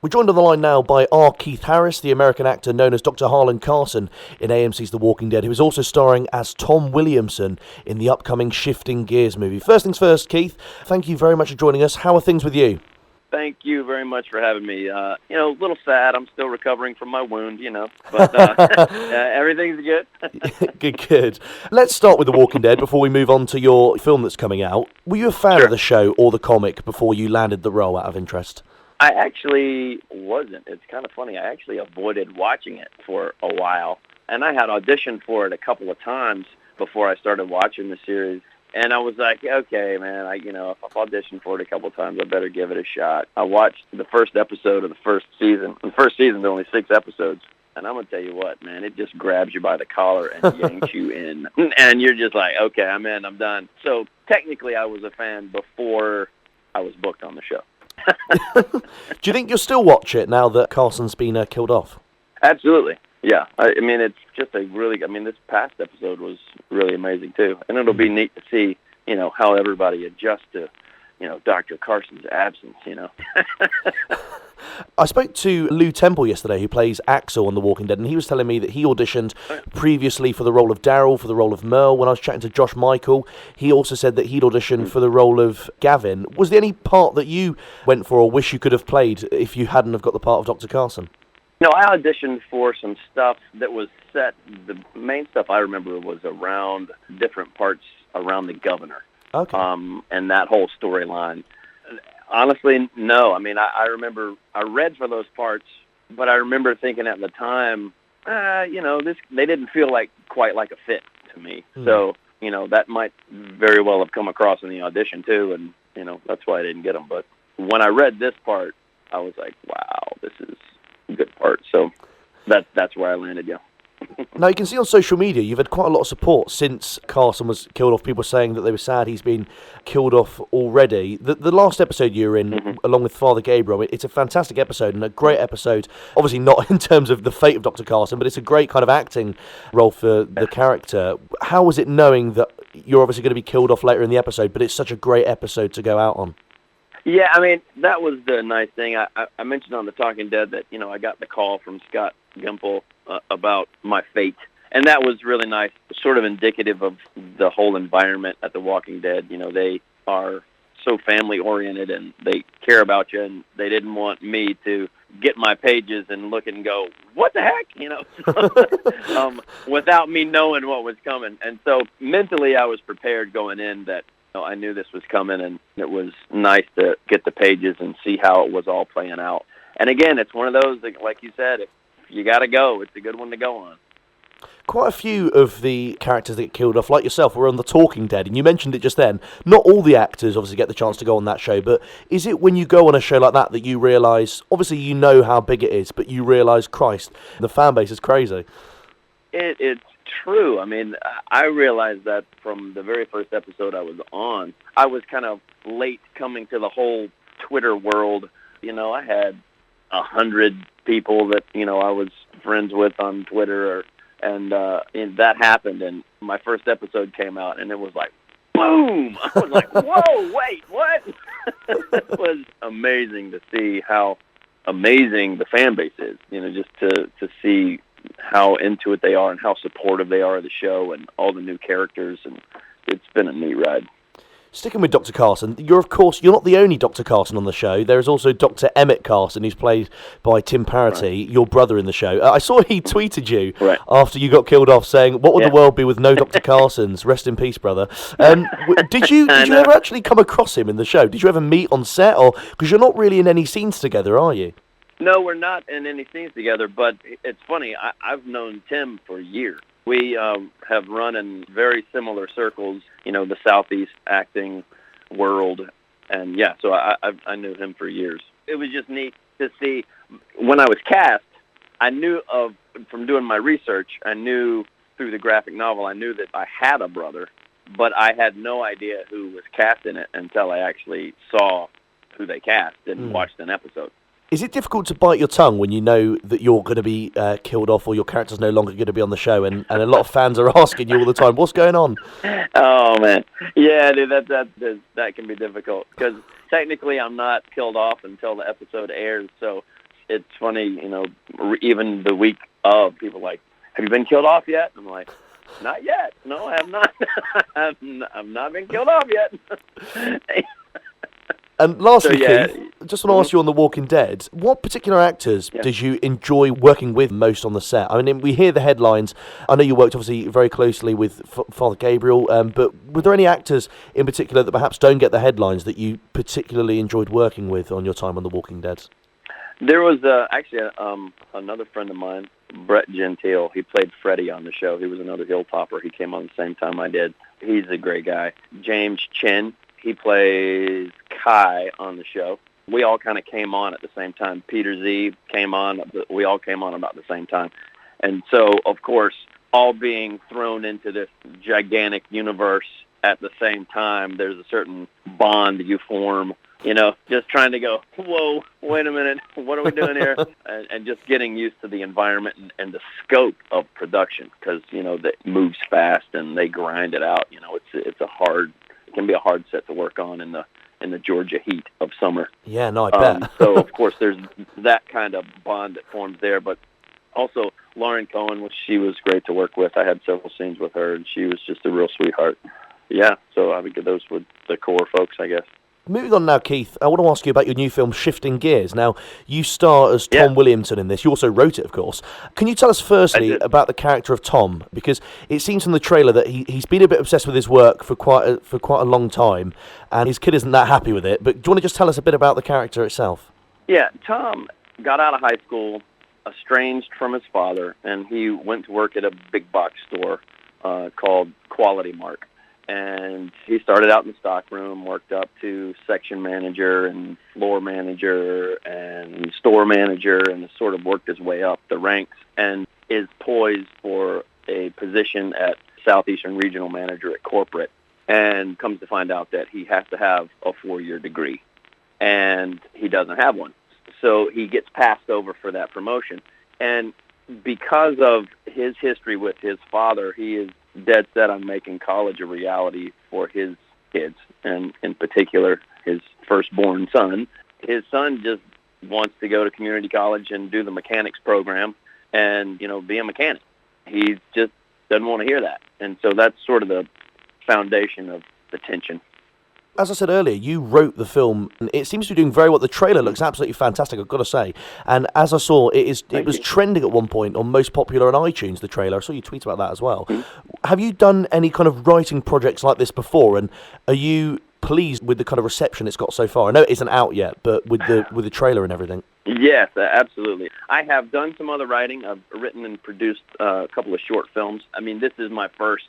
We're joined on the line now by R. Keith Harris, the American actor known as Dr. Carson in AMC's The Walking Dead, who is also starring as Tom Williamson in the upcoming Shifting Gears movie. First things first, Keith, thank you very much for joining us. How are things with you? Thank you very much for having me. A little sad. I'm still recovering from my wound, but everything's good. Good. Let's start with The Walking Dead before we move on to your film that's coming out. Were you a fan Sure. of the show or the comic before you landed the role, out of interest? I actually wasn't. It's kind of funny. I actually avoided watching it for a while, and I had auditioned for it a couple of times before I started watching the series. And I was like, okay, man, if I've auditioned for it a couple of times, I better give it a shot. I watched the first episode of the first season. The first season's only 6 episodes. And I'm going to tell you what, man, it just grabs you by the collar and yanks you in. And you're just like, okay, I'm in, I'm done. So technically I was a fan before I was booked on the show. Do you think you'll still watch it now that Carson's been killed off? Absolutely. Yeah. I mean, it's just this past episode was really amazing too. And it'll be neat to see, how everybody adjusts to, Doctor Carson's absence, I spoke to Lou Temple yesterday, who plays Axel on The Walking Dead, and he was telling me that he auditioned previously for the role of Daryl, for the role of Merle. When I was chatting to Josh Michael, he also said that he'd auditioned for the role of Gavin. Was there any part that you went for or wish you could have played if you hadn't have got the part of Dr. Carson? No, I auditioned for some stuff that was set. The main stuff I remember was around different parts around the governor. Okay. And that whole storyline. Honestly, no. I mean, I remember I read for those parts, but I remember thinking at the time, they didn't feel quite like a fit to me. So, that might very well have come across in the audition too, and that's why I didn't get them. But when I read this part, I was like, wow, this is a good part. So that's where I landed. Yeah. Now, you can see on social media you've had quite a lot of support since Carson was killed off. People saying that they were sad he's been killed off already. The last episode you were in, along with Father Gabriel, it's a fantastic episode and a great episode. Obviously not in terms of the fate of Dr. Carson, but it's a great kind of acting role for the character. How was it knowing that you're obviously going to be killed off later in the episode, but it's such a great episode to go out on? Yeah, I mean, that was the nice thing. I mentioned on The Talking Dead that, I got the call from Scott Gimple about my fate. And that was really nice, sort of indicative of the whole environment at The Walking Dead. They are so family-oriented and they care about you, and they didn't want me to get my pages and look and go, what the heck? Without me knowing what was coming. And so mentally I was prepared going in that I knew this was coming, and it was nice to get the pages and see how it was all playing out. And again, it's one of those, like you said, if you got to go, it's a good one to go on. Quite a few of the characters that get killed off, like yourself, were on The Talking Dead, and you mentioned it just then. Not all the actors obviously get the chance to go on that show, but is it when you go on a show like that you realise, obviously you know how big it is, but you realise, Christ, the fan base is crazy? It's true. I mean, I realized that from the very first episode I was on. I was kind of late coming to the whole Twitter world. I had 100 people that, I was friends with on Twitter, and that happened, and my first episode came out, and it was like, boom! I was like, whoa, wait, what? It was amazing to see how amazing the fan base is, just to see how into it they are and how supportive they are of the show and all the new characters, and it's been a neat ride. Sticking with Dr. Carson, you're not the only Dr. Carson on the show. There is also Dr. Emmett Carson, who's played by Tim Parity, your brother in the show. I saw he tweeted you after you got killed off saying, what would the world be with no Dr. Carsons? Rest in peace, brother. Did you ever actually come across him in the show? Did you ever meet on set? Because you're not really in any scenes together, are you? No, we're not in any scenes together, but it's funny. I've known Tim for years. We have run in very similar circles, the Southeast acting world, and so I knew him for years. It was just neat to see. When I was cast, I knew from doing my research, I knew through the graphic novel, I knew that I had a brother, but I had no idea who was cast in it until I actually saw who they cast and watched an episode. Is it difficult to bite your tongue when you know that you're going to be killed off or your character's no longer going to be on the show, and a lot of fans are asking you all the time, what's going on? Oh, man. Yeah, dude, that can be difficult because technically I'm not killed off until the episode airs, so it's funny, even the week of, people like, have you been killed off yet? I'm like, not yet. No, I have not. I've not been killed off yet. And lastly, So, yeah. Keith, just want to ask you on The Walking Dead, what particular actors did you enjoy working with most on the set? I mean, we hear the headlines. I know you worked obviously very closely with Father Gabriel, but were there any actors in particular that perhaps don't get the headlines that you particularly enjoyed working with on your time on The Walking Dead? There was actually another friend of mine, Brett Gentile. He played Freddie on the show. He was another Hilltopper. He came on the same time I did. He's a great guy. James Chin, he plays Kai on the show. We all kind of came on at the same time. Peter Z came on. We all came on about the same time. And so, of course, all being thrown into this gigantic universe at the same time, there's a certain bond you form, just trying to go, whoa, wait a minute, what are we doing here? and just getting used to the environment and the scope of production, because, that moves fast and they grind it out. It can be a hard set to work on in the Georgia heat of summer. Yeah, no, I bet. So, of course, there's that kind of bond that forms there. But also, Lauren Cohen, she was great to work with. I had several scenes with her, and she was just a real sweetheart. Yeah, so I would give those with the core folks, I guess. Moving on now, Keith, I want to ask you about your new film, Shifting Gears. Now, you star as Tom Williamson in this. You also wrote it, of course. Can you tell us firstly about the character of Tom? Because it seems from the trailer that he's been a bit obsessed with his work for quite a long time, and his kid isn't that happy with it. But do you want to just tell us a bit about the character itself? Yeah, Tom got out of high school, estranged from his father, and he went to work at a big box store called Quality Mark. And he started out in the stockroom, worked up to section manager and floor manager and store manager, and sort of worked his way up the ranks, and is poised for a position at Southeastern Regional Manager at corporate, and comes to find out that he has to have a 4-year degree, and he doesn't have one. So he gets passed over for that promotion. And because of his history with his father, he is dead set on making college a reality for his kids, and in particular, his firstborn son. His son just wants to go to community college and do the mechanics program and, be a mechanic. He just doesn't want to hear that. And so that's sort of the foundation of the tension. As I said earlier, you wrote the film, and it seems to be doing very well. The trailer looks absolutely fantastic, I've got to say. And as I saw, it was trending at one point on most popular on iTunes, the trailer. I saw you tweet about that as well. Have you done any kind of writing projects like this before, and are you pleased with the kind of reception it's got so far? I know it isn't out yet, but with the trailer and everything. Yes, absolutely. I have done some other writing. I've written and produced a couple of short films. I mean, this is my first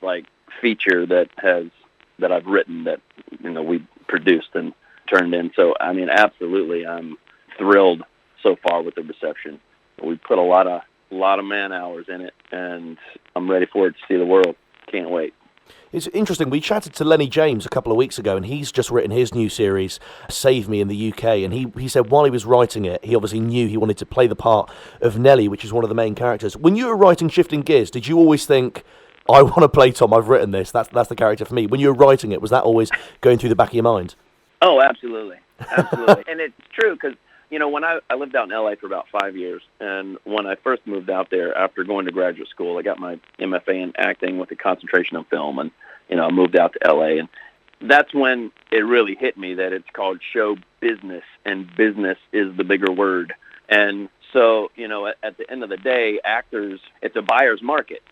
feature that I've written that we produced and turned in. So I mean, absolutely, I'm thrilled so far with the reception. We put a lot of man hours in it, and I'm ready for it to see the world. Can't wait. It's interesting. We chatted to Lenny James a couple of weeks ago, and he's just written his new series, Save Me, in the UK. And he said while he was writing it, he obviously knew he wanted to play the part of Nellie, which is one of the main characters. When you were writing Shifting Gears, did you always think, I want to play Tom, I've written this, that's the character for me? When you were writing it, was that always going through the back of your mind? Oh, absolutely. Absolutely. And it's true, because, when I lived out in L.A. for about 5 years, and when I first moved out there after going to graduate school, I got my MFA in acting with a concentration on film, and, I moved out to L.A., and that's when it really hit me that it's called show business, and business is the bigger word. And so, at the end of the day, actors, it's a buyer's market.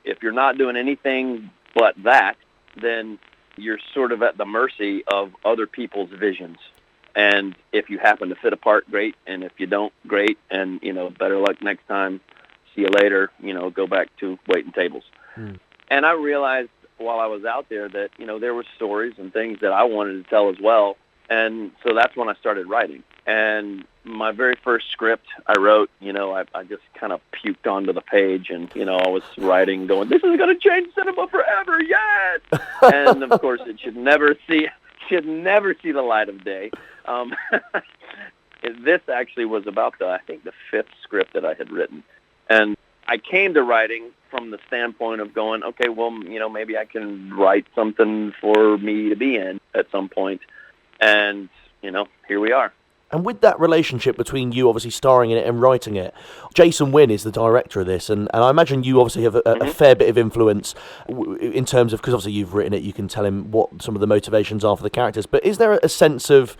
If you're not doing anything but that, then you're sort of at the mercy of other people's visions. And if you happen to fit a part, great. And if you don't, great. And, better luck next time. See you later. Go back to waiting tables. And I realized while I was out there that, there were stories and things that I wanted to tell as well. And so that's when I started writing. And my very first script I wrote, I just kind of puked onto the page, and, I was writing going, this is going to change cinema forever, yes! And, of course, it should never see the light of day. This actually was about the 5th script that I had written. And I came to writing from the standpoint of going, okay, well, maybe I can write something for me to be in at some point. And, here we are. And with that relationship between you obviously starring in it and writing it, Jason Wynn is the director of this, and I imagine you obviously have a fair bit of influence in terms of, because obviously you've written it, you can tell him what some of the motivations are for the characters, but is there a sense of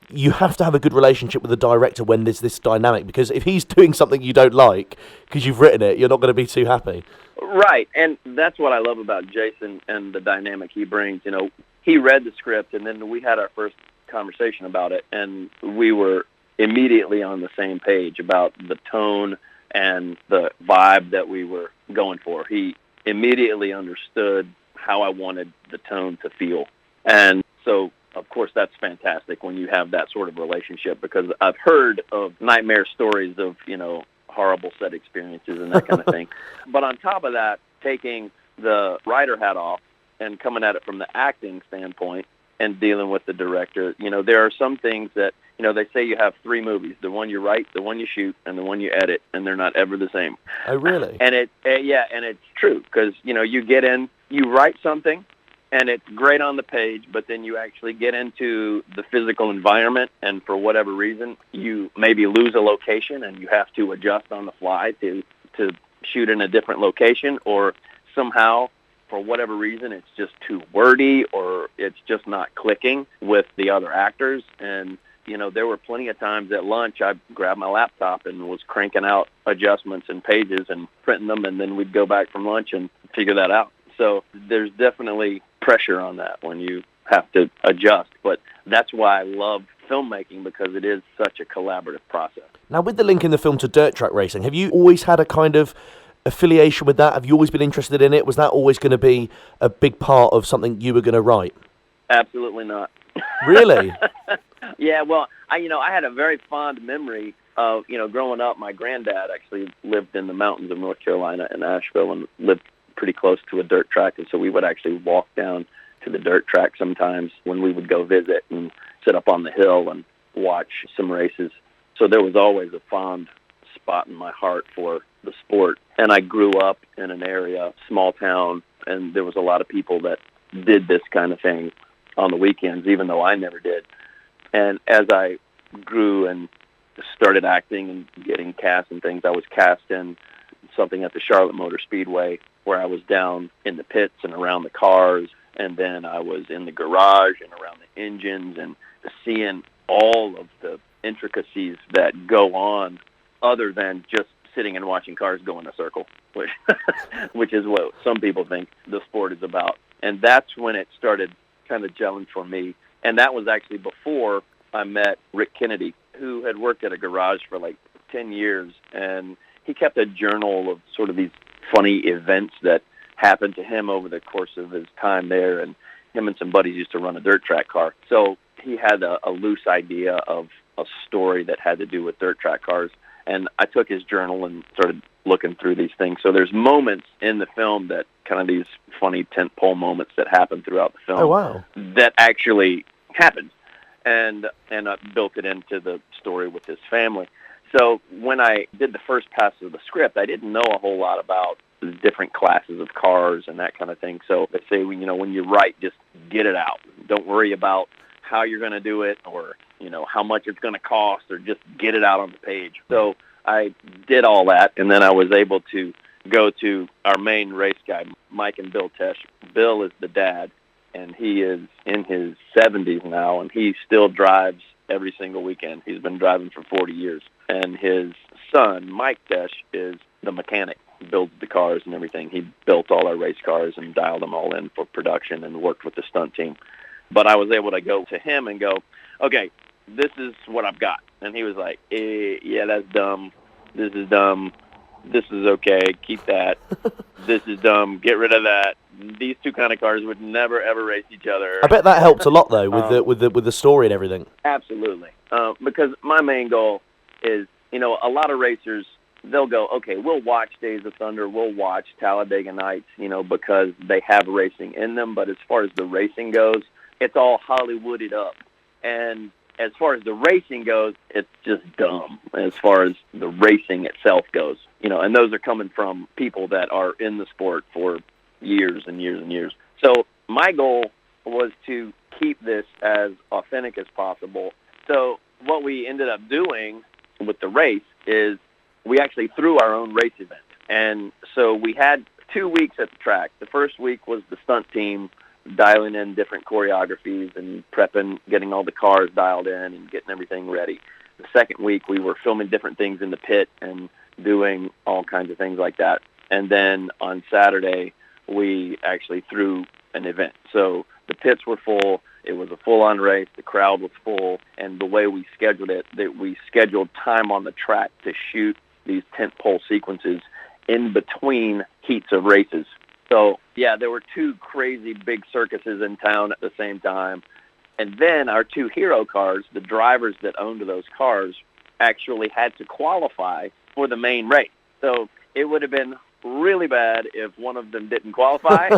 you have to have a good relationship with the director when there's this dynamic? Because if he's doing something you don't like because you've written it, you're not going to be too happy. Right, and that's what I love about Jason and the dynamic he brings. You know, he read the script, and then we had our first conversation about it, and we were immediately on the same page about the tone and the vibe that we were going for. He immediately understood how I wanted the tone to feel. And so, of course, that's fantastic when you have that sort of relationship, because I've heard of nightmare stories of, you know, horrible set experiences and that kind of thing. But on top of that, taking the writer hat off and coming at it from the acting standpoint and dealing with the director, you know, there are some things that, you know, they say you have 3 movies: the one you write, the one you shoot, and the one you edit, and they're not ever the same. Oh, really? And it's true, because, you know, you get in, you write something, and it's great on the page, but then you actually get into the physical environment, and for whatever reason, you maybe lose a location, and you have to adjust on the fly to shoot in a different location, or somehow, for whatever reason, it's just too wordy, or it's just not clicking with the other actors. And, you know, there were plenty of times at lunch I grabbed my laptop and was cranking out adjustments and pages and printing them, and then we'd go back from lunch and figure that out. So there's definitely pressure on that when you have to adjust. But that's why I love filmmaking, because it is such a collaborative process. Now, with the link in the film to dirt track racing, have you always had a kind of affiliation with that? Have you always been interested in it? Was that always going to be a big part of something you were going to write? Absolutely not. Really? Yeah, well, I had a very fond memory of, you know, growing up. My granddad actually lived in the mountains of North Carolina in Asheville and lived pretty close to a dirt track, and so we would actually walk down to the dirt track sometimes when we would go visit and sit up on the hill and watch some races. So there was always a fond spot in my heart for the sport. And I grew up in an area, small town, and there was a lot of people that did this kind of thing on the weekends, even though I never did. And as I grew and started acting and getting cast and things, I was cast in something at the Charlotte Motor Speedway, where I was down in the pits and around the cars, and then I was in the garage and around the engines, and seeing all of the intricacies that go on other than just sitting and watching cars go in a circle, which is what some people think the sport is about. And that's when it started kind of gelling for me. And that was actually before I met Rick Kennedy, who had worked at a garage for like 10 years, and he kept a journal of sort of these funny events that happened to him over the course of his time there, and him and some buddies used to run a dirt track car. So he had a loose idea of a story that had to do with dirt track cars, and I took his journal and started looking through these things. So there's moments in the film that kind of these funny tentpole moments that happen throughout the film. Oh, wow. That actually happened, and I built it into the story with his family. So when I did the first pass of the script, I didn't know a whole lot about the different classes of cars and that kind of thing. So they say, you know, when you write, just get it out. Don't worry about how you're going to do it, or, you know, how much it's going to cost, or just get it out on the page. So I did all that, and then I was able to go to our main race guy, Mike and Bill Tesh. Bill is the dad, and he is in his 70s now, and he still drives every single weekend. He's been driving for 40 years. And his son, Mike Tesh, is the mechanic. He builds the cars and everything. He built all our race cars and dialed them all in for production and worked with the stunt team. But I was able to go to him and go, okay, this is what I've got. And he was like, yeah, that's dumb. This is dumb. This is okay. Keep that. This is dumb. Get rid of that. These two kind of cars would never, ever race each other. I bet that helped a lot, though, with the story and everything. Absolutely. Because my main goal is, you know, a lot of racers, they'll go, okay, we'll watch Days of Thunder, we'll watch Talladega Nights, you know, because they have racing in them. But as far as the racing goes, it's all Hollywooded up. And as far as the racing goes, it's just dumb as far as the racing itself goes. You know, and those are coming from people that are in the sport for years and years and years. So my goal was to keep this as authentic as possible. So what we ended up doing with the race is we actually threw our own race event. And so we had 2 weeks at the track. The first week was the stunt team dialing in different choreographies and prepping, getting all the cars dialed in and getting everything ready. The second week, we were filming different things in the pit and doing all kinds of things like that. And then on Saturday, we actually threw an event. So the pits were full. It was a full-on race. The crowd was full. And the way we scheduled it, that we scheduled time on the track to shoot these tentpole sequences in between heats of races. So, yeah, there were 2 crazy big circuses in town at the same time. And then our 2 hero cars, the drivers that owned those cars, actually had to qualify for the main race. So it would have been really bad if one of them didn't qualify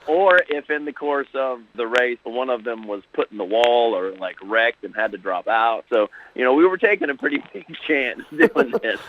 or if in the course of the race one of them was put in the wall or like wrecked and had to drop out. So, you know, we were taking a pretty big chance doing this,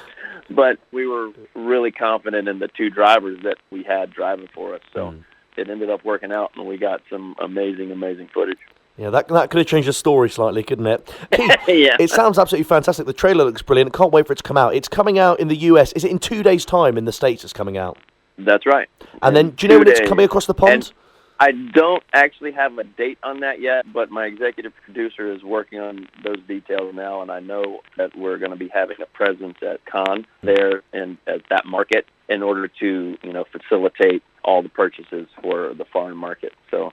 but we were really confident in the 2 drivers that we had driving for us. So it ended up working out, and we got some amazing footage. Yeah, that could have changed the story slightly, couldn't it? Keith, Yeah. It sounds absolutely fantastic. The trailer looks brilliant. Can't wait for it to come out. It's coming out in the US. Is it in 2 days' time in the States it's coming out? That's right. And then, do you know when it's coming across the pond? And I don't actually have a date on that yet, but my executive producer is working on those details now, and I know that we're going to be having a presence at Cannes there and at that market in order to, you know, facilitate all the purchases for the foreign market. So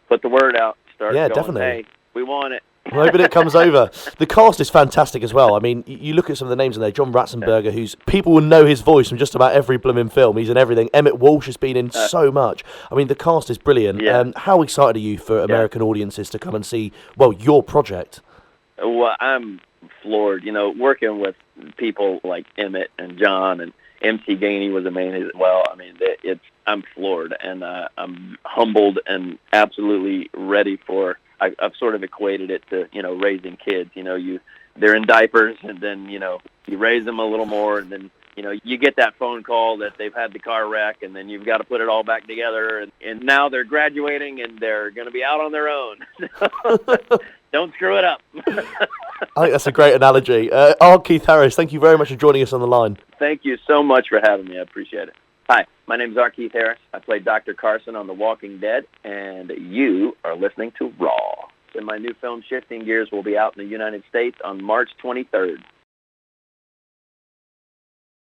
put the word out. Start going, definitely. Hey, we want it. I'm hoping it comes over. The cast is fantastic as well. I mean, you look at some of the names in there. John Ratzenberger, who's people will know his voice from just about every blooming film. He's in everything. Emmett Walsh has been in so much. I mean, the cast is brilliant. Yeah. How excited are you for American audiences to come and see, well, your project? Well, I'm floored. You know, working with people like Emmett and John and MC Gainey was amazing as well. I mean, I'm floored, and I'm humbled and absolutely ready for. I've sort of equated it to, you know, raising kids. You know, they're in diapers, and then, you know, you raise them a little more, and then, you know, you get that phone call that they've had the car wreck, and then you've got to put it all back together, and now they're graduating, and they're going to be out on their own. Don't screw it up. I think that's a great analogy. Keith Harris, thank you very much for joining us on the line. Thank you so much for having me. I appreciate it. Hi, my name is Keith Harris. I play Doctor Carson on The Walking Dead, and you are listening to Raw. And my new film, Shifting Gears, will be out in the United States on March 23rd.